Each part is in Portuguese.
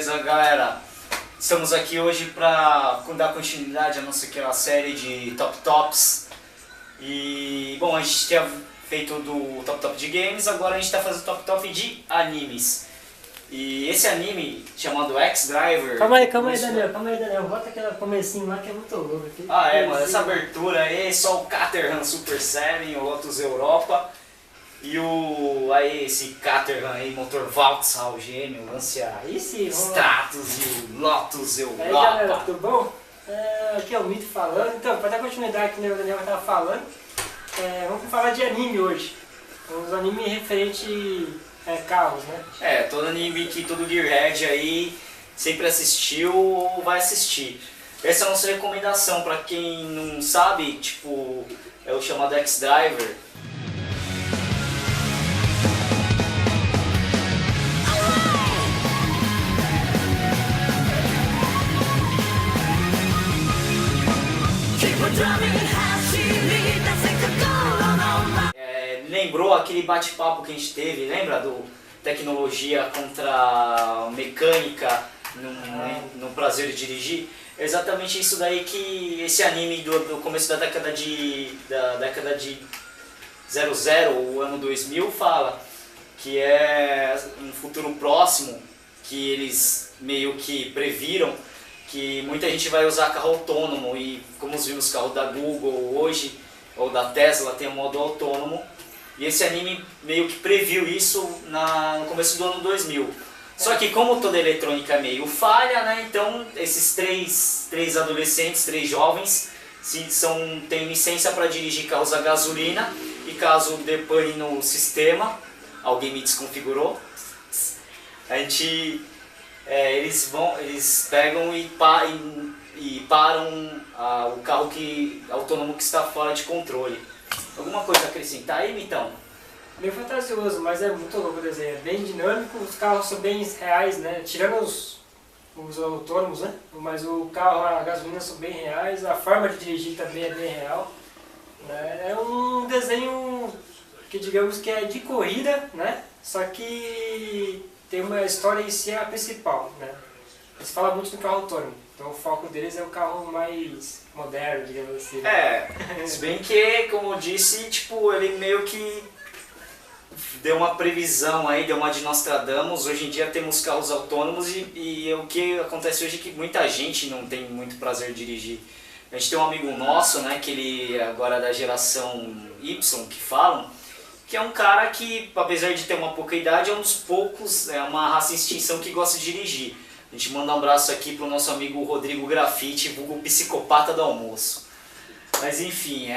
beleza, galera? Estamos aqui hoje para dar continuidade à nossa aquela série de Top Tops. E, bom, a gente tinha feito do Top Top de games, agora a gente está fazendo Top Top de animes. E esse anime, chamado X-Driver... Calma aí, Daniel. Bota aquele comecinho lá que é muito louco. Mano, essa abertura aí, só o Caterham Super 7, o Lotus Europa. E esse Caterham aí, motor Vauxhall gêmeo, Lancia Stratos e o Lotus Europa. Aí galera, tudo bom? Aqui é o Mito falando. Então, para dar continuidade que o Daniel estava falando, vamos falar de anime hoje. Uns animes referente carros, né? Todo anime que todo Gearhead aí sempre assistiu ou vai assistir. Essa é a nossa recomendação para quem não sabe, tipo, é o chamado X-Driver. Lembrou aquele bate-papo que a gente teve, lembra do tecnologia contra mecânica no prazer de dirigir? É exatamente isso daí que esse anime do começo da década de 00, o ano 2000, fala, que é um futuro próximo que eles meio que previram que muita gente vai usar carro autônomo, e como vimos carro da Google hoje ou da Tesla tem um modo autônomo. E esse anime meio que previu isso no começo do ano 2000. Só que como toda eletrônica é meio falha, né? Então esses três adolescentes, três jovens, têm licença para dirigir carros a gasolina, e caso depane no sistema, alguém me desconfigurou, eles pegam e param o carro autônomo que está fora de controle. Alguma coisa a acrescentar aí, Mitão? Bem fantasioso, mas é muito louco o desenho. É bem dinâmico, os carros são bem reais, né? Tirando os autônomos, né? Mas o carro, a gasolina são bem reais, a forma de dirigir também é bem real. É um desenho que digamos que é de corrida, né? Só que tem uma história em si a principal, né? Eles falam muito do carro autônomo, então o foco deles é o carro mais moderno, digamos assim. Se bem que, como eu disse, tipo, ele meio que deu uma previsão aí, deu uma de Nostradamus. Hoje em dia temos carros autônomos e o que acontece hoje é que muita gente não tem muito prazer de dirigir. A gente tem um amigo nosso, né, que ele agora é da geração Y, que falam, que é um cara que, apesar de ter uma pouca idade, é um dos poucos, é uma raça em extinção que gosta de dirigir. A gente manda um abraço aqui pro nosso amigo Rodrigo Grafite, vulgo psicopata do almoço. Mas enfim,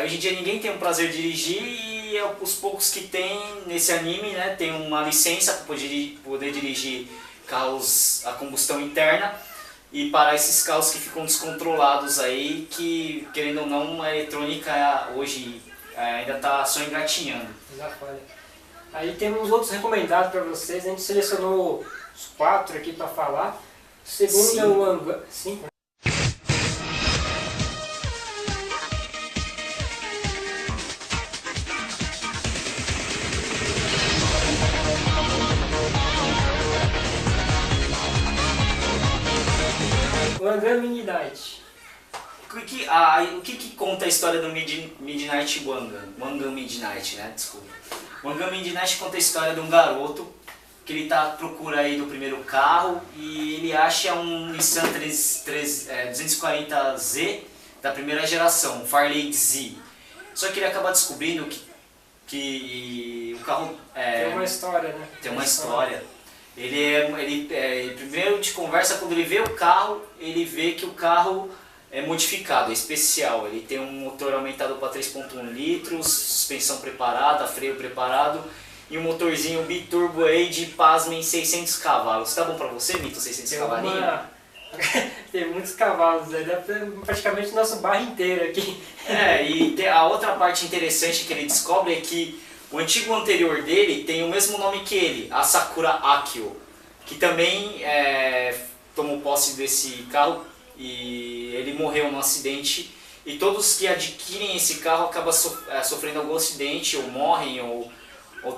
hoje em dia ninguém tem o prazer de dirigir, e os poucos que tem nesse anime, né, tem uma licença para poder dirigir carros a combustão interna e parar esses carros que ficam descontrolados aí, que, querendo ou não, a eletrônica hoje ainda está só engatinhando. Aí temos outros recomendados para vocês, a gente selecionou os 4 aqui para falar. O segundo é o Angan. 5. O Angan Midnight. O que conta a história do Midnight Wangan? Wangan Midnight, né? Desculpa. Wangan Midnight conta a história de um garoto que ele está à procura aí do primeiro carro, e ele acha um Nissan 240Z da primeira geração, um Farley Z. Só que ele acaba descobrindo que o carro... tem uma história, né? Tem uma história. Ele primeiro de conversa, quando ele vê o carro, ele vê que o carro é modificado, é especial. Ele tem um motor aumentado para 3.1 litros, suspensão preparada, freio preparado, e um motorzinho biturbo aí de, pasmem, 600 cavalos. Tá bom pra você, Mito, 600 cavalinhos? Tem muitos cavalos, aí dá praticamente o nosso bairro inteiro aqui. E a outra parte interessante que ele descobre é que o antigo anterior dele tem o mesmo nome que ele, a Sakura Akio, que também tomou posse desse carro, e ele morreu num acidente, e todos que adquirem esse carro acabam sofrendo algum acidente, ou morrem, ou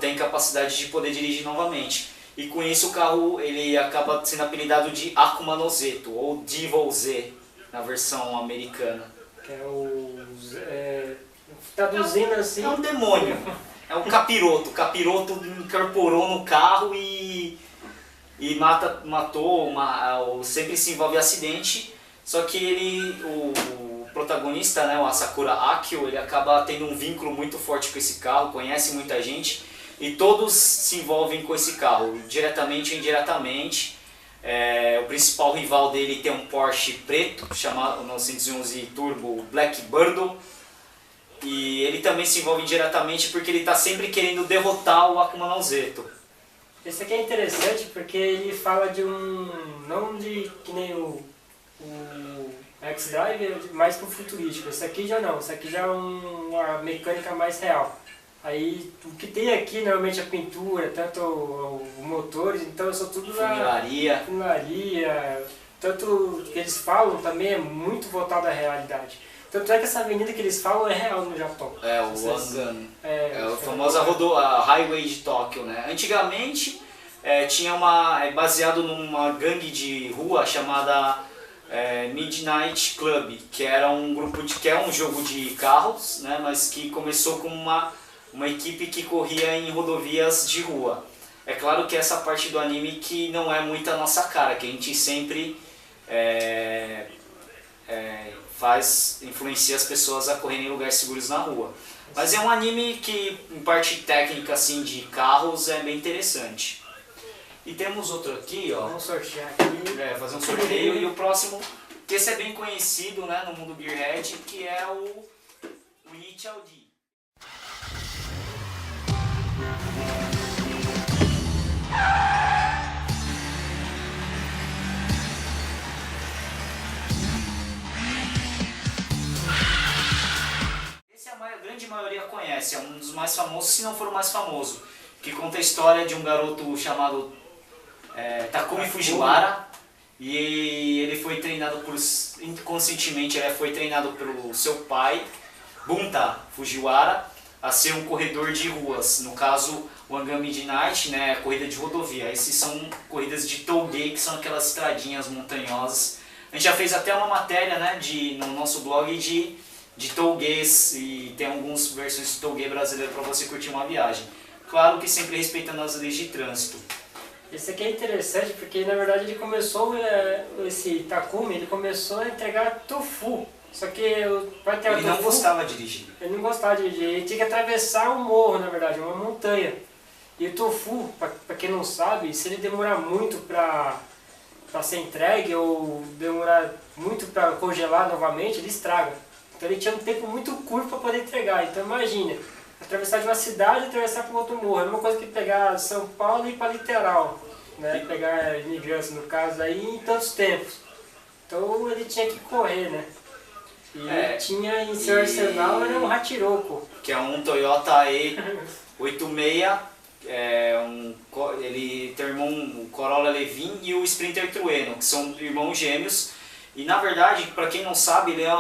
têm capacidade de poder dirigir novamente. e com isso o carro ele acaba sendo apelidado de Akuma no Zeto, ou Devil Z, na versão americana. Que é traduzindo assim... É um demônio, é um capiroto. O capiroto incorporou no carro e matou, ou sempre se envolve em acidente. Só que o protagonista, né, o Asakura Akio, ele acaba tendo um vínculo muito forte com esse carro, conhece muita gente e todos se envolvem com esse carro, diretamente ou indiretamente. O principal rival dele tem um Porsche preto, chamado 911 Turbo Blackbird, e ele também se envolve diretamente porque ele está sempre querendo derrotar o Akuma no Zeto. Esse aqui é interessante porque ele fala de não de que nem o X-Drive, mais pro futurístico. Esse aqui já não, esse aqui já é uma mecânica mais real. Aí o que tem aqui normalmente a pintura, tanto o motores, então são tudo funilaria, tanto o que eles falam também é muito voltado à realidade. Tanto é que essa avenida que eles falam é real no Japão. O Wangan. É a famosa Highway de Tóquio, né? Antigamente tinha baseado numa gangue de rua chamada Midnight Club, que era um grupo que é um jogo de carros, né? Mas que começou com uma equipe que corria em rodovias de rua. É claro que essa parte do anime que não é muito a nossa cara, que a gente sempre influencia as pessoas a correrem em lugares seguros na rua. Mas é um anime que, em parte técnica assim, de carros, é bem interessante. E temos outro aqui, ó. Vamos sortear aqui. Fazer um sorteio. E o próximo, que esse é bem conhecido, né, no mundo Gearhead, que é o Initial D. A grande maioria conhece, é um dos mais famosos, se não for o mais famoso, que conta a história de um garoto chamado Takumi Fujiwara, e ele foi treinado inconscientemente, ele foi treinado pelo seu pai, Bunta Fujiwara, a ser um corredor de ruas, no caso o Wangan Midnight, né, corrida de rodovia. Esses são corridas de touge, que são aquelas estradinhas montanhosas. A gente já fez até uma matéria, né, no nosso blog de touguês, e tem algumas versões de touguê brasileiro para você curtir uma viagem. Claro que sempre respeitando as leis de trânsito. Esse aqui é interessante porque na verdade ele começou, esse Takumi, ele começou a entregar tofu. Só que para entregar ele não gostava de dirigir. Ele não gostava de dirigir, ele tinha que atravessar um morro, na verdade, uma montanha. E o tofu, para quem não sabe, se ele demorar muito para ser entregue ou demorar muito para congelar novamente, ele estraga. Então ele tinha um tempo muito curto para poder entregar. Então imagina, atravessar de uma cidade e atravessar para outro morro. É a mesma coisa que pegar São Paulo e ir para Literal, né? Pegar imigrantes no caso aí em tantos tempos. Então ele tinha que correr, né? E tinha em seu arsenal era um Hachiroco. Que é um Toyota E86, ele tem o irmão Corolla Levin e o Sprinter Trueno, que são irmãos gêmeos. E na verdade, para quem não sabe, ele é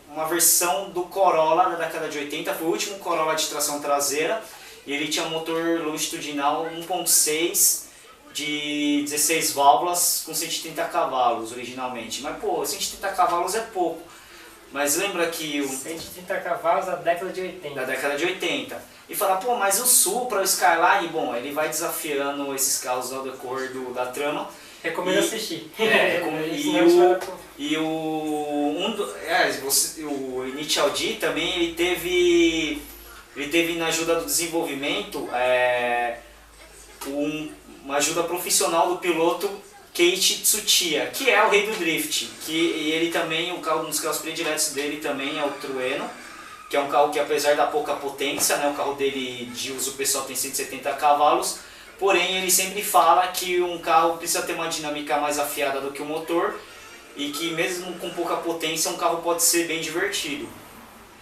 uma versão do Corolla da década de 80, foi o último Corolla de tração traseira, e ele tinha um motor longitudinal 1.6 de 16 válvulas com 130 cavalos originalmente. Mas pô, 130 cavalos é pouco. Mas lembra que 130 cavalos da década de 80. Da década de 80. E falar, pô, mas o Supra, o Skyline, bom, ele vai desafiando esses carros ao decorrer da trama. Recomendo assistir. O Initial D também ele teve na ajuda do desenvolvimento uma ajuda profissional do piloto Keiichi Tsuchiya, que é o rei do drift. E ele também, um dos carros prediletos dele também é o Trueno, que é um carro que, apesar da pouca potência, né, o carro dele de uso pessoal tem 170 cavalos, porém ele sempre fala que um carro precisa ter uma dinâmica mais afiada do que o motor, e que mesmo com pouca potência um carro pode ser bem divertido.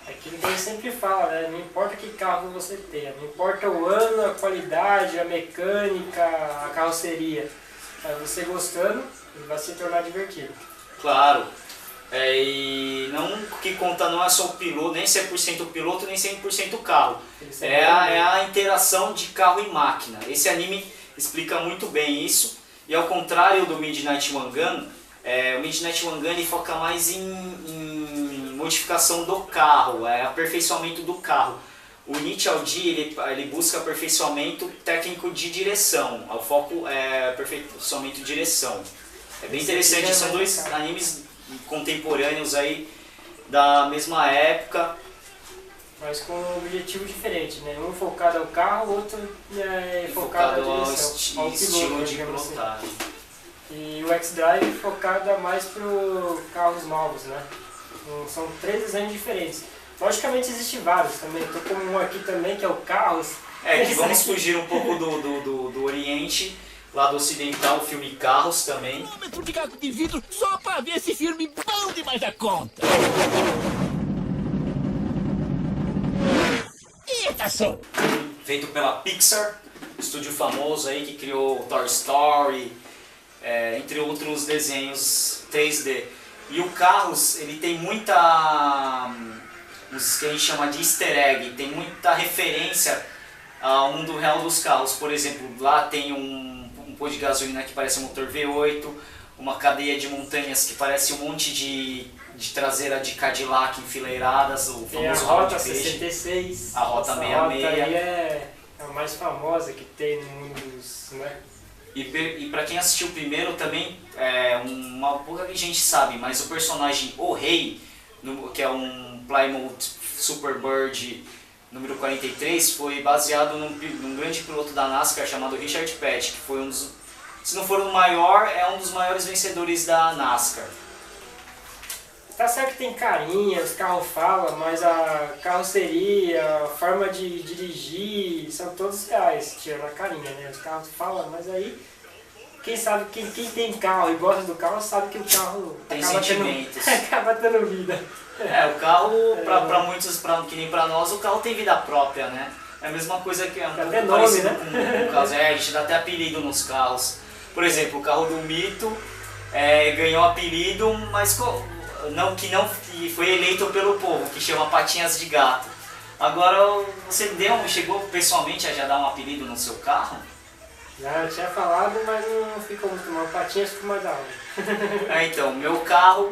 Aquilo que ele sempre fala, né? Não importa que carro você tenha, não importa o ano, a qualidade, a mecânica, a carroceria. Você gostando, ele vai se tornar divertido. Claro. E não que conta não é só o piloto, nem 100% o piloto, nem 100% o carro. É a interação de carro e máquina. Esse anime explica muito bem isso. E ao contrário do Midnight Wangan, o Midnight Wangan ele foca mais em modificação do carro, aperfeiçoamento do carro. O Nietzsche Audi ele busca aperfeiçoamento técnico de direção, o foco é aperfeiçoamento de direção. É bem interessante, são dois animes contemporâneos aí da mesma época. Mas com um objetivo diferente, né? Um focado ao carro, o outro focado à direção, ao estilo piloto, de pilotagem. E o X-Drive focado mais para carros novos, né? São 3 desenhos diferentes. Logicamente existem vários também, estou com um aqui também que é o Carros. Que vamos fugir um pouco do Oriente, lá do Ocidental, o filme Carros também. Um de gato de vidro só para ver esse filme bom demais da conta. Eita só! Feito pela Pixar, estúdio famoso aí que criou Toy Story, entre outros desenhos 3D. E o Carros, ele tem muita, os que a gente chama de easter egg, tem muita referência ao mundo real dos carros. Por exemplo, lá tem um pôr de gasolina que parece um motor V8, uma cadeia de montanhas que parece um monte de traseira de Cadillac enfileiradas, o tem famoso a Rota rabo de peixe. 66, a Rota essa 66. Rota aí é a mais famosa que tem no mundo dos, né? E pra quem assistiu o primeiro também, uma pouca gente sabe, mas o personagem O Rei, que é um Plymouth Superbird número 43, foi baseado num grande piloto da NASCAR chamado Richard Petty, que foi se não for o maior, é um dos maiores vencedores da NASCAR. Tá certo que tem carinha, os carros falam, mas a carroceria, a forma de dirigir, são todos reais, tirando a carinha, né? Os carros falam, mas aí, quem sabe, quem tem carro e gosta do carro, sabe que o carro tem acaba sentimentos. acaba tendo vida. O carro, pra muitos, que nem pra nós, o carro tem vida própria, né? É a mesma coisa que até nome, né? Com carros. A gente dá até apelido nos carros. Por exemplo, o carro do Mito ganhou apelido, mas que foi eleito pelo povo, que chama Patinhas de Gato. Agora, você chegou pessoalmente a já dar um apelido no seu carro? Já tinha falado, mas não ficou muito mal. Patinhas ficou mais da hora. Então, meu carro,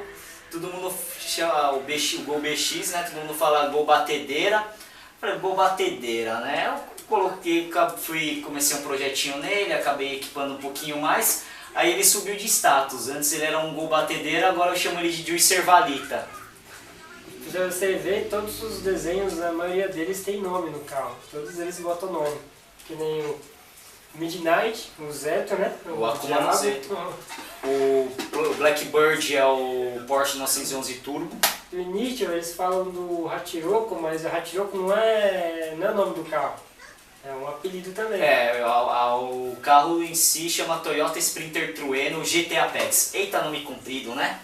todo mundo chama o Gol BX, né? Todo mundo fala Gol Batedeira. Eu falei, Gol Batedeira, né? Eu comecei um projetinho nele, acabei equipando um pouquinho mais. Aí ele subiu de status, antes ele era um Gol Batedeira, agora eu chamo ele de Juicer Valita. Já você vê, todos os desenhos, a maioria deles tem nome no carro, todos eles botam nome. Que nem o Midnight, o Zeto, né? O Akuma no Zeto. O Blackbird é o Porsche 911 Turbo. No início eles falam do Hachiroko, mas o Hachiroko não é o nome do carro. É um apelido também. O carro em si chama Toyota Sprinter Trueno GT Apex. Eita, nome comprido, né?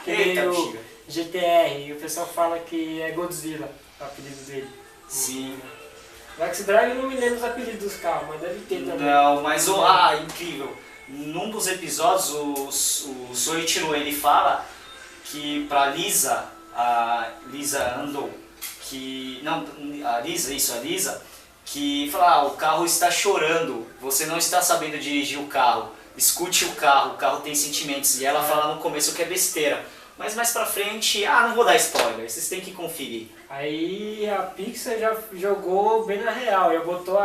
Eita, o GTR, e o pessoal fala que é Godzilla, o apelido dele. Sim. O X-Drive eu não me lembro os apelidos dos carros, mas deve ter também. Não, mas incrível. Num dos episódios, o Soichiro ele fala que pra Lisa, a Lisa Ando, a Lisa, que fala, o carro está chorando, você não está sabendo dirigir o carro, escute o carro tem sentimentos. E ela fala no começo que é besteira, mas mais pra frente, não vou dar spoiler, vocês têm que conferir. Aí a Pixar já jogou bem na real, já botou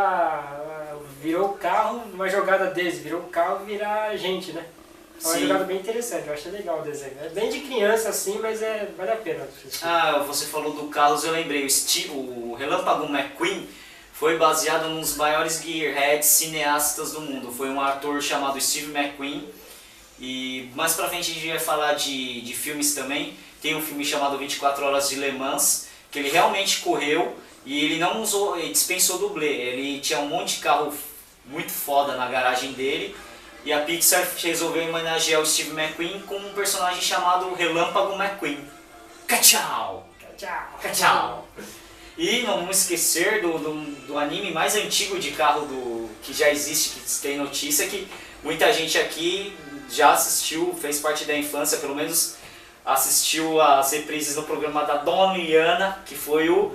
virou o carro, uma jogada deles, virou o carro virar gente, né? É uma jogada bem interessante, eu achei legal o desenho. É bem de criança assim, mas vale a pena assistir. Você falou do Carlos, eu lembrei, o Relâmpago McQueen foi baseado nos maiores gearheads cineastas do mundo. Foi um ator chamado Steve McQueen. E mais pra frente a gente vai falar de filmes também. Tem um filme chamado 24 Horas de Le Mans, que ele realmente correu e ele não usou, ele dispensou dublê. Ele tinha um monte de carro muito foda na garagem dele. E a Pixar resolveu homenagear o Steve McQueen com um personagem chamado Relâmpago McQueen. Tchau! Tchau! E não vamos esquecer do anime mais antigo de carro que já existe, que tem notícia, que muita gente aqui já assistiu, fez parte da infância, pelo menos assistiu as reprises no programa da Dona Liana, que foi o...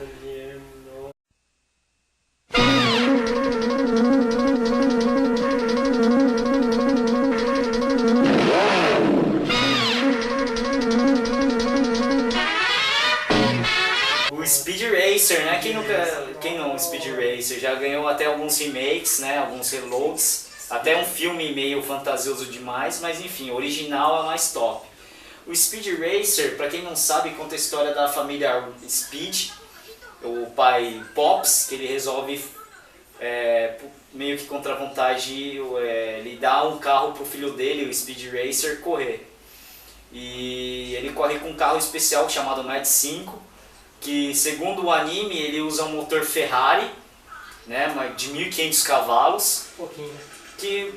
Racer, né? Quem não, Nossa. Speed Racer? Já ganhou até alguns remakes, né? Alguns reloads. Até um filme meio fantasioso demais, mas enfim, o original é mais top. O Speed Racer, pra quem não sabe, conta a história da família Speed. O pai Pops, que ele resolve, meio que contra a vontade, ele dá um carro pro filho dele, o Speed Racer, correr. E ele corre com um carro especial chamado Mad 5, que segundo o anime ele usa um motor Ferrari, né, de 1.500 cavalos. Um pouquinho, né?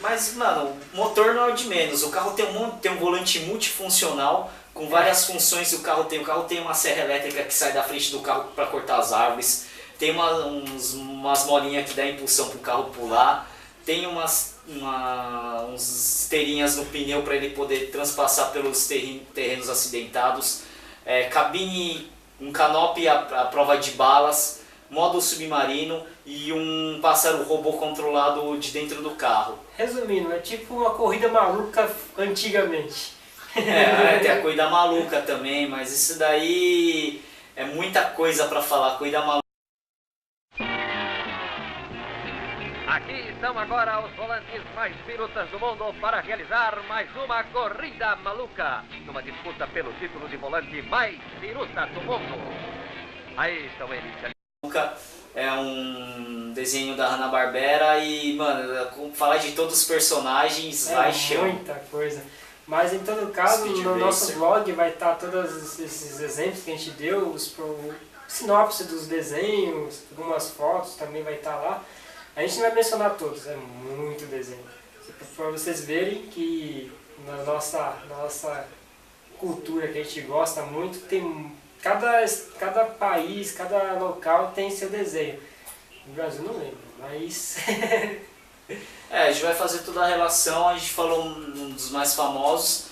Mas, mano, o motor não é o de menos. O carro tem um volante multifuncional com várias funções que o carro tem. O carro tem uma serra elétrica que sai da frente do carro para cortar as árvores. Tem umas molinhas que dá impulsão para o carro pular. Tem umas esteirinhas no pneu para ele poder transpassar pelos terrenos acidentados. Cabine, um canopy à prova de balas. Modo submarino e um pássaro robô controlado de dentro do carro. Resumindo, é tipo uma corrida maluca antigamente. Tem a corrida maluca também, mas isso daí é muita coisa pra falar. Corrida maluca. Aqui estão agora os volantes mais pirutas do mundo para realizar mais uma corrida maluca, numa disputa pelo título de volante mais piruta do mundo. Aí estão eles. É um desenho da Hanna-Barbera e, mano, falar de todos os personagens vai chão. Muita coisa. Mas em todo caso, Speed no nosso Racer. blog vai estar todos esses exemplos que a gente deu, sinopse dos desenhos, algumas fotos também vai estar lá. A gente não vai mencionar todos, é muito desenho. Para vocês verem que na nossa cultura que a gente gosta muito, tem cada país, cada local tem seu desenho. No Brasil não lembro, mas... A gente vai fazer toda a relação, a gente falou um dos mais famosos.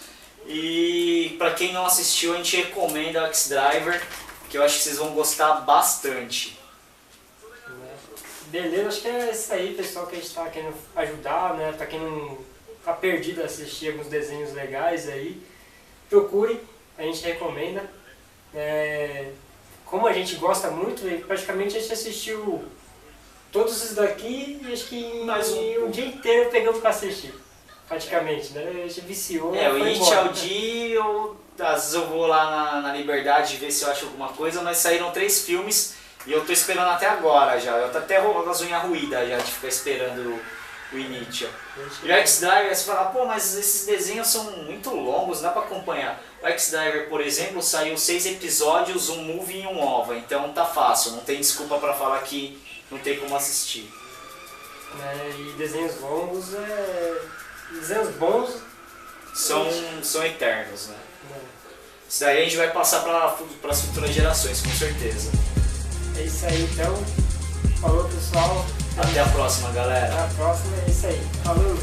E pra quem não assistiu, a gente recomenda o X-Driver, que eu acho que vocês vão gostar bastante. Beleza, acho que é isso aí, pessoal, que a gente está querendo ajudar, né? Pra quem não tá perdido a assistir alguns desenhos legais aí, procure, a gente recomenda. Como a gente gosta muito, praticamente a gente assistiu todos esses daqui e acho que Mais um dia inteiro pegamos pra assistir, praticamente, né? A gente viciou. O foi It embora. ao dia, às vezes eu vou lá na Liberdade ver se eu acho alguma coisa, mas saíram 3 filmes e eu tô esperando até agora já. Eu tô até rolando as unhas ruídas já de ficar esperando o Initia. E o X-Driver, você fala, pô, mas esses desenhos são muito longos, não dá pra acompanhar. O X-Driver, por exemplo, saiu 6 episódios, um movie e um OVA, então tá fácil, não tem desculpa pra falar que não tem como assistir. E desenhos longos, desenhos bons. São eternos, né? Isso daí a gente vai passar para as futuras gerações, com certeza. É isso aí, então. Falou, pessoal. Até a próxima, galera. Até a próxima, é isso aí. Falou.